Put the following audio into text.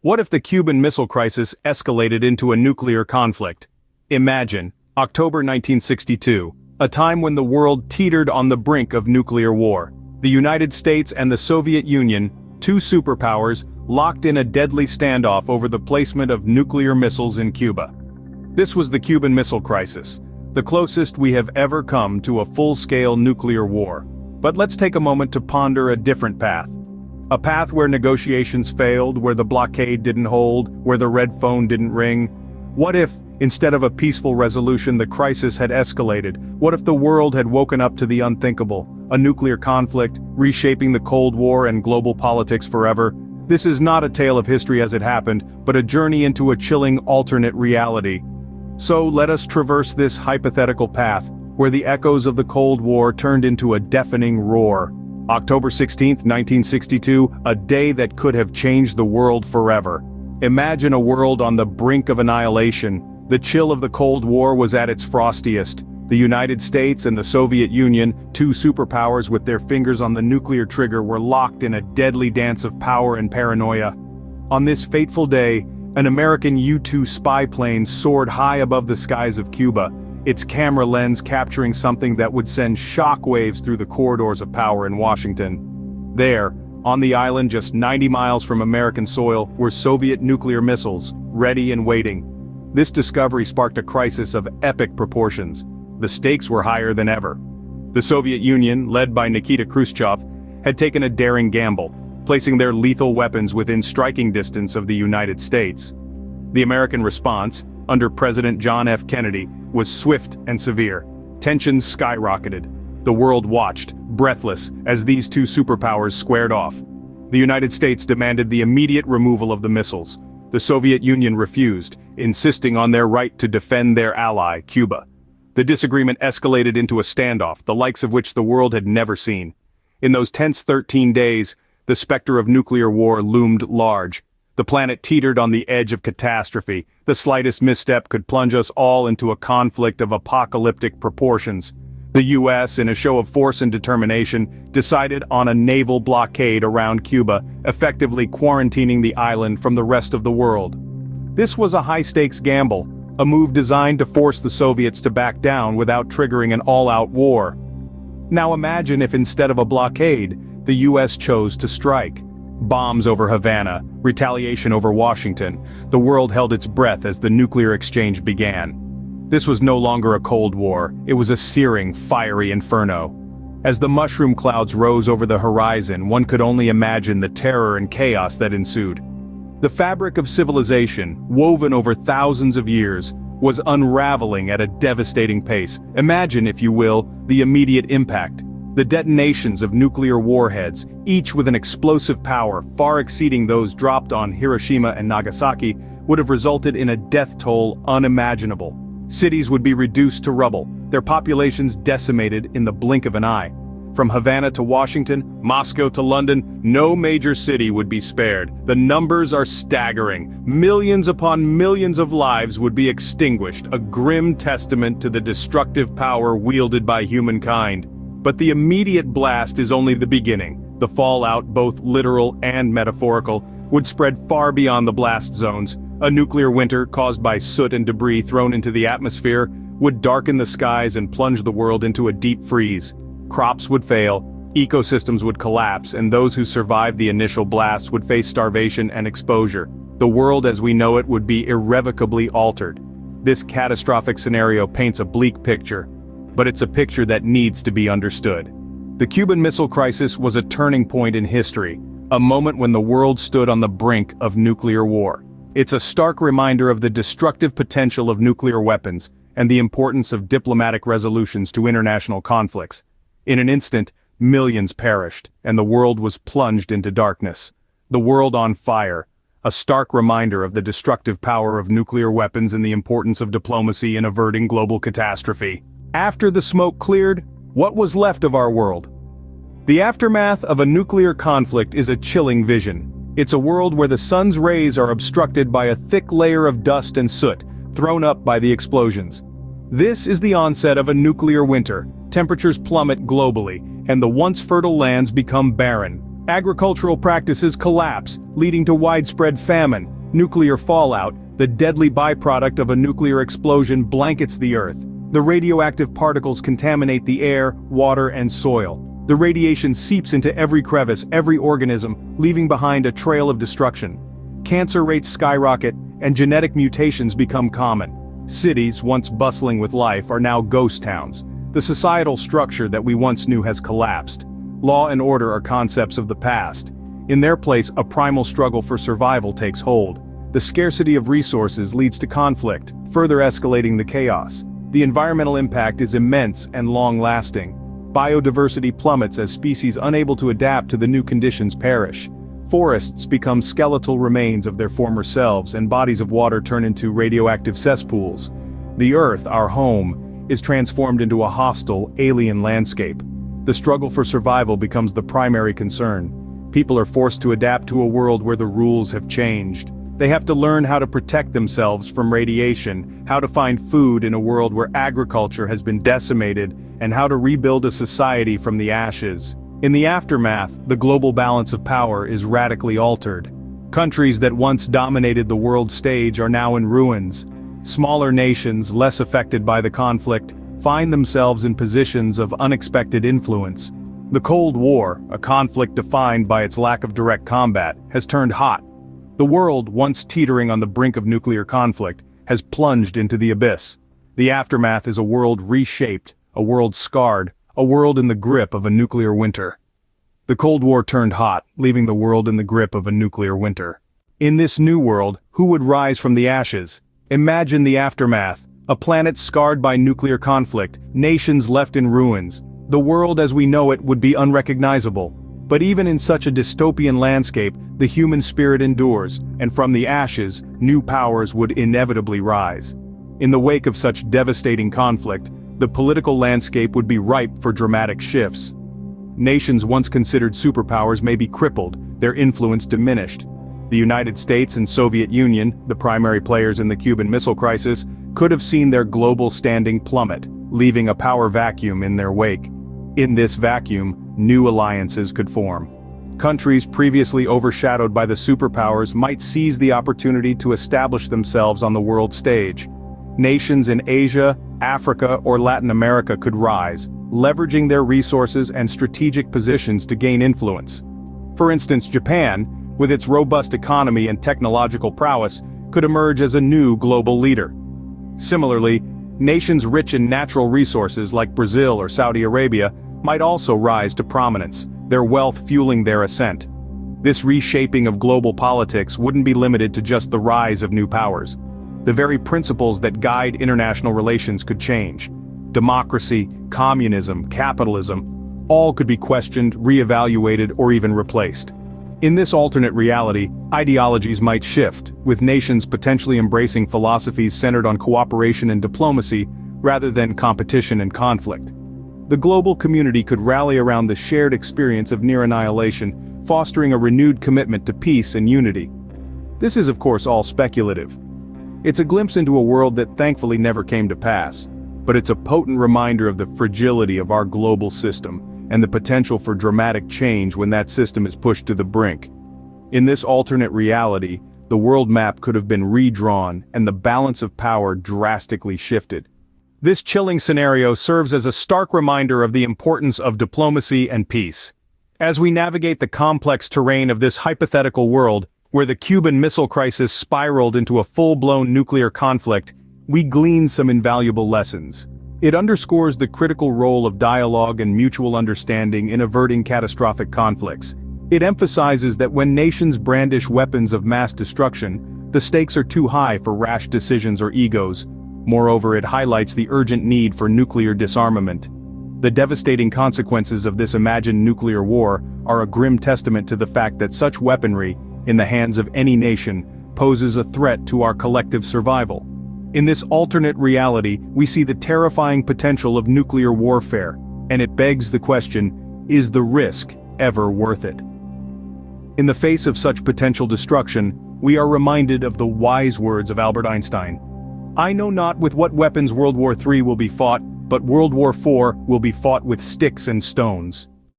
What if the Cuban Missile Crisis escalated into a nuclear conflict? Imagine, October 1962, a time when the world teetered on the brink of nuclear war. The United States and the Soviet Union, two superpowers, locked in a deadly standoff over the placement of nuclear missiles in Cuba. This was the Cuban Missile Crisis, the closest we have ever come to a full-scale nuclear war. But let's take a moment to ponder a different path. A path where negotiations failed, where the blockade didn't hold, where the red phone didn't ring. What if, instead of a peaceful resolution, the crisis had escalated? What if the world had woken up to the unthinkable? A nuclear conflict, reshaping the Cold War and global politics forever? This is not a tale of history as it happened, but a journey into a chilling alternate reality. So let us traverse this hypothetical path, where the echoes of the Cold War turned into a deafening roar. October 16, 1962, a day that could have changed the world forever. Imagine a world on the brink of annihilation. The chill of the Cold War was at its frostiest. The United States and the Soviet Union, two superpowers with their fingers on the nuclear trigger, were locked in a deadly dance of power and paranoia. On this fateful day, an American U-2 spy plane soared high above the skies of Cuba, its camera lens capturing something that would send shockwaves through the corridors of power in Washington. There, on the island just 90 miles from American soil, were Soviet nuclear missiles, ready and waiting. This discovery sparked a crisis of epic proportions. The stakes were higher than ever. The Soviet Union, led by Nikita Khrushchev, had taken a daring gamble, placing their lethal weapons within striking distance of the United States. The American response, under President John F. Kennedy, was swift and severe. Tensions skyrocketed. The world watched, breathless, as these two superpowers squared off. The United States demanded the immediate removal of the missiles. The Soviet Union refused, insisting on their right to defend their ally, Cuba. The disagreement escalated into a standoff, the likes of which the world had never seen. In those tense 13 days, the specter of nuclear war loomed large. The planet teetered on the edge of catastrophe. The slightest misstep could plunge us all into a conflict of apocalyptic proportions. The US, in a show of force and determination, decided on a naval blockade around Cuba, effectively quarantining the island from the rest of the world. This was a high-stakes gamble, a move designed to force the Soviets to back down without triggering an all-out war. Now imagine if instead of a blockade, the US chose to strike. Bombs over Havana, retaliation over Washington. The world held its breath as the nuclear exchange began. This was no longer a Cold War, it was a searing, fiery inferno. As the mushroom clouds rose over the horizon, one could only imagine the terror and chaos that ensued. The fabric of civilization, woven over thousands of years, was unraveling at a devastating pace. Imagine, if you will, the immediate impact. The detonations of nuclear warheads, each with an explosive power far exceeding those dropped on Hiroshima and Nagasaki, would have resulted in a death toll unimaginable. Cities would be reduced to rubble, their populations decimated in the blink of an eye. From Havana to Washington, Moscow to London, no major city would be spared. The numbers are staggering. Millions upon millions of lives would be extinguished, a grim testament to the destructive power wielded by humankind. But the immediate blast is only the beginning. The fallout, both literal and metaphorical, would spread far beyond the blast zones. A nuclear winter, caused by soot and debris thrown into the atmosphere, would darken the skies and plunge the world into a deep freeze. Crops would fail, ecosystems would collapse, and those who survived the initial blast would face starvation and exposure. The world as we know it would be irrevocably altered. This catastrophic scenario paints a bleak picture. But it's a picture that needs to be understood. The Cuban Missile Crisis was a turning point in history, a moment when the world stood on the brink of nuclear war. It's a stark reminder of the destructive potential of nuclear weapons and the importance of diplomatic resolutions to international conflicts. In an instant, millions perished, and the world was plunged into darkness. The world on fire, a stark reminder of the destructive power of nuclear weapons and the importance of diplomacy in averting global catastrophe. After the smoke cleared, what was left of our world? The aftermath of a nuclear conflict is a chilling vision. It's a world where the sun's rays are obstructed by a thick layer of dust and soot, thrown up by the explosions. This is the onset of a nuclear winter. Temperatures plummet globally, and the once fertile lands become barren. Agricultural practices collapse, leading to widespread famine. Nuclear fallout, the deadly byproduct of a nuclear explosion, blankets the Earth. The radioactive particles contaminate the air, water, and soil. The radiation seeps into every crevice, every organism, leaving behind a trail of destruction. Cancer rates skyrocket, and genetic mutations become common. Cities, once bustling with life, are now ghost towns. The societal structure that we once knew has collapsed. Law and order are concepts of the past. In their place, a primal struggle for survival takes hold. The scarcity of resources leads to conflict, further escalating the chaos. The environmental impact is immense and long-lasting. Biodiversity plummets as species unable to adapt to the new conditions perish. Forests become skeletal remains of their former selves, and bodies of water turn into radioactive cesspools. The Earth, our home, is transformed into a hostile, alien landscape. The struggle for survival becomes the primary concern. People are forced to adapt to a world where the rules have changed. They have to learn how to protect themselves from radiation, how to find food in a world where agriculture has been decimated, and how to rebuild a society from the ashes. In the aftermath, the global balance of power is radically altered. Countries that once dominated the world stage are now in ruins. Smaller nations, less affected by the conflict, find themselves in positions of unexpected influence. The Cold War, a conflict defined by its lack of direct combat, has turned hot. The world, once teetering on the brink of nuclear conflict, has plunged into the abyss. The aftermath is a world reshaped, a world scarred, a world in the grip of a nuclear winter. The Cold War turned hot, leaving the world in the grip of a nuclear winter. In this new world, who would rise from the ashes? Imagine the aftermath, a planet scarred by nuclear conflict, nations left in ruins. The world as we know it would be unrecognizable. But even in such a dystopian landscape, the human spirit endures, and from the ashes, new powers would inevitably rise. In the wake of such devastating conflict, the political landscape would be ripe for dramatic shifts. Nations once considered superpowers may be crippled, their influence diminished. The United States and Soviet Union, the primary players in the Cuban Missile Crisis, could have seen their global standing plummet, leaving a power vacuum in their wake. In this vacuum, new alliances could form. Countries previously overshadowed by the superpowers might seize the opportunity to establish themselves on the world stage. Nations in Asia, Africa, or Latin America could rise, leveraging their resources and strategic positions to gain influence. For instance, Japan, with its robust economy and technological prowess, could emerge as a new global leader. Similarly, nations rich in natural resources like Brazil or Saudi Arabia might also rise to prominence, their wealth fueling their ascent. This reshaping of global politics wouldn't be limited to just the rise of new powers. The very principles that guide international relations could change. Democracy, communism, capitalism, all could be questioned, reevaluated, or even replaced. In this alternate reality, ideologies might shift, with nations potentially embracing philosophies centered on cooperation and diplomacy, rather than competition and conflict. The global community could rally around the shared experience of near annihilation, fostering a renewed commitment to peace and unity. This is of course all speculative. It's a glimpse into a world that thankfully never came to pass, but it's a potent reminder of the fragility of our global system, and the potential for dramatic change when that system is pushed to the brink. In this alternate reality, the world map could have been redrawn and the balance of power drastically shifted. This chilling scenario serves as a stark reminder of the importance of diplomacy and peace. As we navigate the complex terrain of this hypothetical world, where the Cuban Missile Crisis spiraled into a full-blown nuclear conflict, we glean some invaluable lessons. It underscores the critical role of dialogue and mutual understanding in averting catastrophic conflicts. It emphasizes that when nations brandish weapons of mass destruction, the stakes are too high for rash decisions or egos. Moreover, it highlights the urgent need for nuclear disarmament. The devastating consequences of this imagined nuclear war are a grim testament to the fact that such weaponry, in the hands of any nation, poses a threat to our collective survival. In this alternate reality, we see the terrifying potential of nuclear warfare, and it begs the question, is the risk ever worth it? In the face of such potential destruction, we are reminded of the wise words of Albert Einstein. "I know not with what weapons World War III will be fought, but World War IV will be fought with sticks and stones."